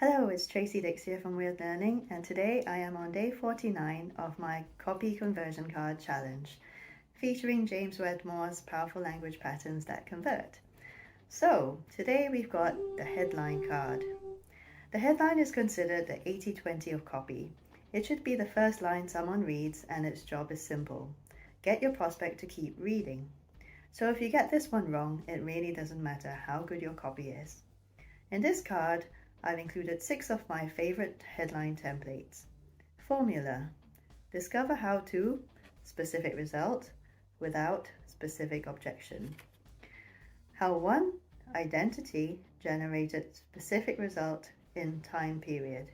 Hello, it's Tracy Dix here from Wyrd Learning, and today I am on day 49 of my copy conversion card challenge, featuring James Wedmore's powerful language patterns that convert. So, today we've got the headline card. The headline is considered the 80-20 of copy. It should be the first line someone reads, and its job is simple. Get your prospect to keep reading. So if you get this one wrong, it really doesn't matter how good your copy is. In this card, I've included 6 of my favorite headline templates. Formula: discover how to, specific result, without specific objection. How one, identity, generated specific result in time period.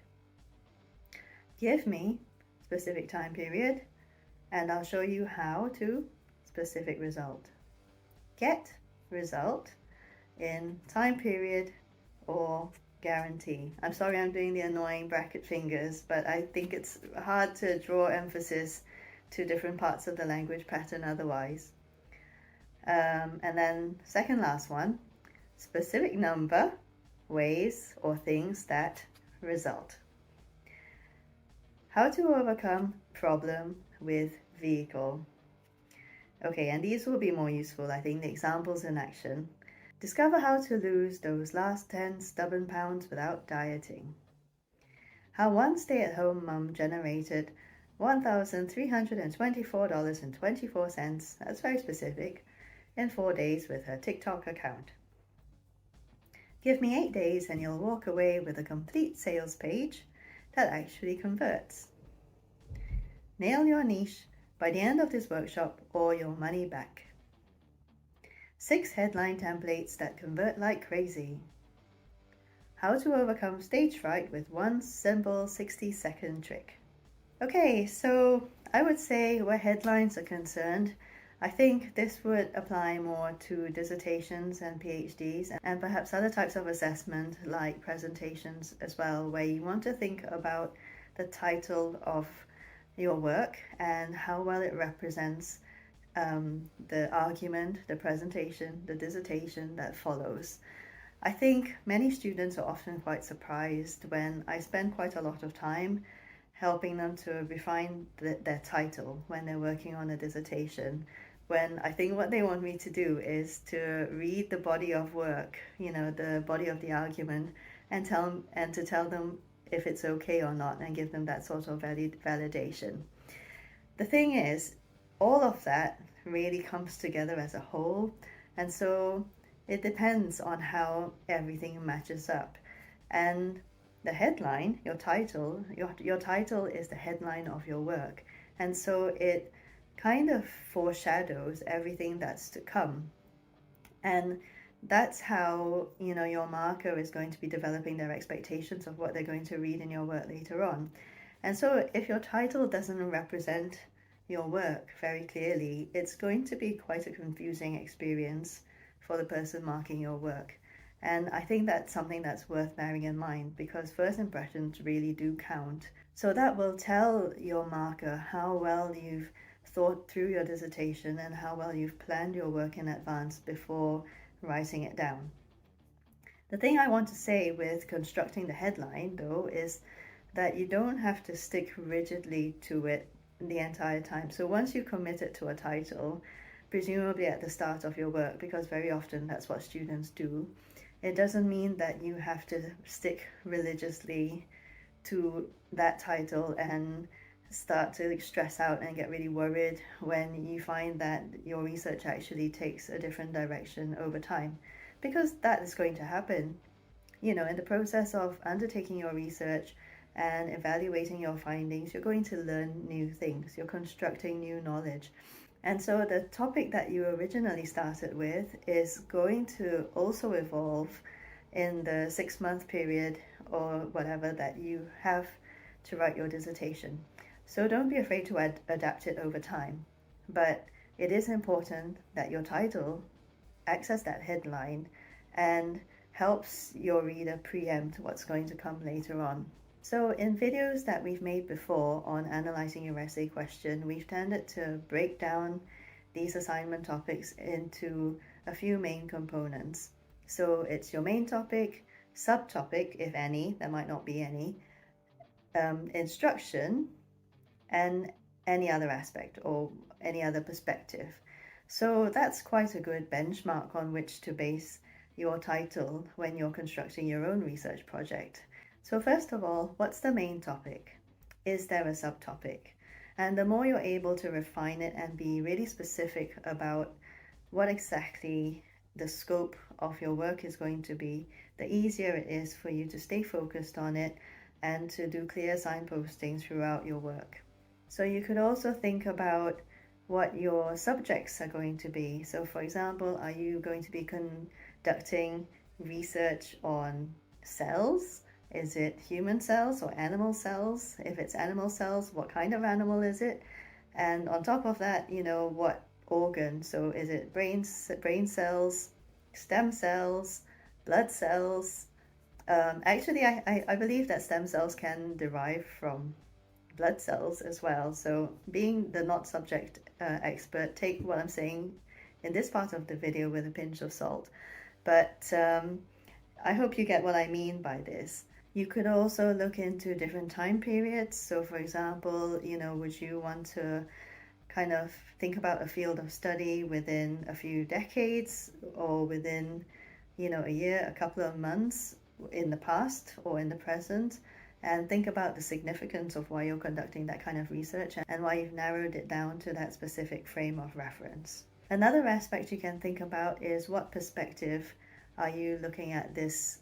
Give me, specific time period, and I'll show you how to, specific result. Get, result, in time period or guarantee. I'm sorry I'm doing the annoying bracket fingers, but I think it's hard to draw emphasis to different parts of the language pattern otherwise. And then second last one, specific number, ways or things that result. How to overcome problem with vehicle. Okay, and these will be more useful, I think, the examples in action. Discover how to lose those last 10 stubborn pounds without dieting. How one stay-at-home mum generated $1,324.24, that's very specific, in 4 days with her TikTok account. Give me 8 days and you'll walk away with a complete sales page that actually converts. Nail your niche by the end of this workshop or your money back. 6 headline templates that convert like crazy. How to overcome stage fright with one simple 60-second trick. Okay, so I would say where headlines are concerned, I think this would apply more to dissertations and PhDs and perhaps other types of assessment like presentations as well, where you want to think about the title of your work and how well it represents the argument, the presentation, the dissertation that follows. I think many students are often quite surprised when I spend quite a lot of time helping them to refine their title when they're working on a dissertation, when I think what they want me to do is to read the body of work, the body of the argument, and to tell them if it's okay or not and give them that sort of validation. The thing is, all of that really comes together as a whole, and so it depends on how everything matches up. And the headline, your title is the headline of your work, and so it kind of foreshadows everything that's to come. And that's how your marker is going to be developing their expectations of what they're going to read in your work later on. And so if your title doesn't represent your work very clearly, it's going to be quite a confusing experience for the person marking your work. And I think that's something that's worth bearing in mind, because first impressions really do count. So that will tell your marker how well you've thought through your dissertation and how well you've planned your work in advance before writing it down. The thing I want to say with constructing the headline, though, is that you don't have to stick rigidly to it the entire time. So once you commit it to a title, presumably at the start of your work, because very often that's what students do, it doesn't mean that you have to stick religiously to that title and start to stress out and get really worried when you find that your research actually takes a different direction over time, because that is going to happen. In the process of undertaking your research and evaluating your findings, you're going to learn new things, you're constructing new knowledge. And so the topic that you originally started with is going to also evolve in the 6-month period or whatever that you have to write your dissertation. So don't be afraid to adapt it over time. But it is important that your title acts as that headline and helps your reader preempt what's going to come later on. So in videos that we've made before on analyzing your essay question, we've tended to break down these assignment topics into a few main components. So it's your main topic, subtopic, if any, there might not be any, instruction, and any other aspect or any other perspective. So that's quite a good benchmark on which to base your title when you're constructing your own research project. So first of all, what's the main topic? Is there a subtopic? And the more you're able to refine it and be really specific about what exactly the scope of your work is going to be, the easier it is for you to stay focused on it and to do clear signposting throughout your work. So you could also think about what your subjects are going to be. So for example, are you going to be conducting research on cells? Is it human cells or animal cells? If it's animal cells, what kind of animal is it? And on top of that, what organ? So is it brain cells, stem cells, blood cells? Actually, I believe that stem cells can derive from blood cells as well. So being the not subject expert, take what I'm saying in this part of the video with a pinch of salt. But I hope you get what I mean by this. You could also look into different time periods. So for example, would you want to kind of think about a field of study within a few decades or within, a year, a couple of months in the past or in the present? And think about the significance of why you're conducting that kind of research and why you've narrowed it down to that specific frame of reference. Another aspect you can think about is what perspective are you looking at this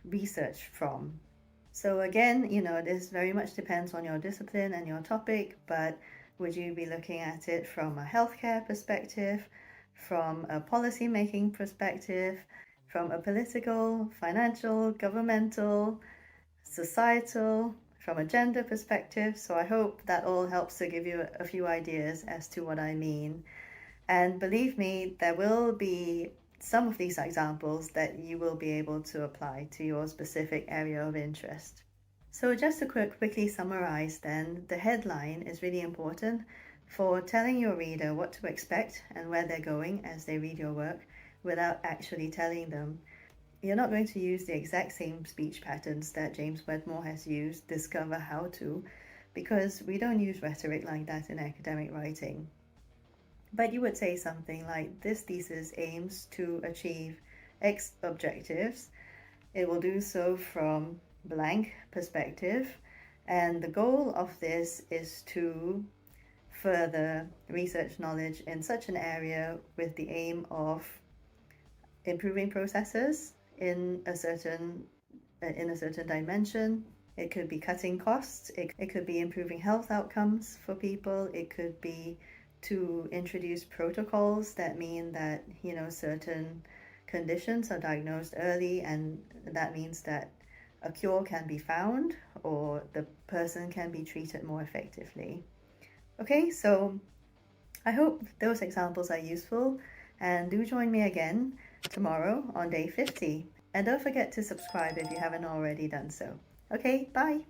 research from? So again, this very much depends on your discipline and your topic, but would you be looking at it from a healthcare perspective, from a policy making perspective, from a political, financial, governmental, societal, from a gender perspective? So I hope that all helps to give you a few ideas as to what I mean. And believe me, there will be some of these examples that you will be able to apply to your specific area of interest. So just to quickly summarize then, the headline is really important for telling your reader what to expect and where they're going as they read your work without actually telling them. You're not going to use the exact same speech patterns that James Wedmore has used, discover how to, because we don't use rhetoric like that in academic writing. But you would say something like, this thesis aims to achieve X objectives. It will do so from blank perspective, and the goal of this is to further research knowledge in such an area with the aim of improving processes in a certain dimension. It could be cutting costs, it could be improving health outcomes for people, it could be to introduce protocols that mean that certain conditions are diagnosed early, and that means that a cure can be found or the person can be treated more effectively. Okay, so I hope those examples are useful, and do join me again tomorrow on day 50. And don't forget to subscribe if you haven't already done so. Okay, bye!